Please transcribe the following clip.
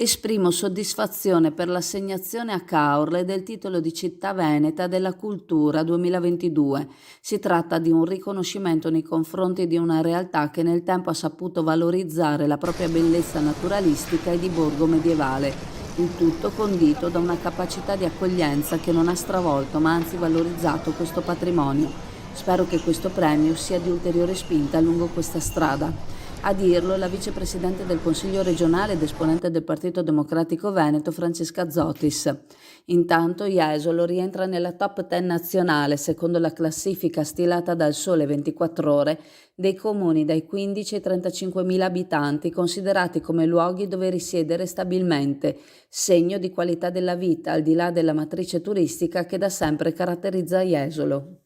Esprimo soddisfazione per l'assegnazione a Caorle del titolo di Città Veneta della Cultura 2022. Si tratta di un riconoscimento nei confronti di una realtà che nel tempo ha saputo valorizzare la propria bellezza naturalistica e di borgo medievale, il tutto condito da una capacità di accoglienza che non ha stravolto ma anzi valorizzato questo patrimonio. Spero che questo premio sia di ulteriore spinta lungo questa strada. A dirlo la vicepresidente del Consiglio regionale ed esponente del Partito Democratico Veneto Francesca Zotis. Intanto Jesolo rientra nella top 10 nazionale secondo la classifica stilata dal Sole 24 Ore dei comuni dai 15 ai 35 mila abitanti considerati come luoghi dove risiedere stabilmente, segno di qualità della vita al di là della matrice turistica che da sempre caratterizza Jesolo.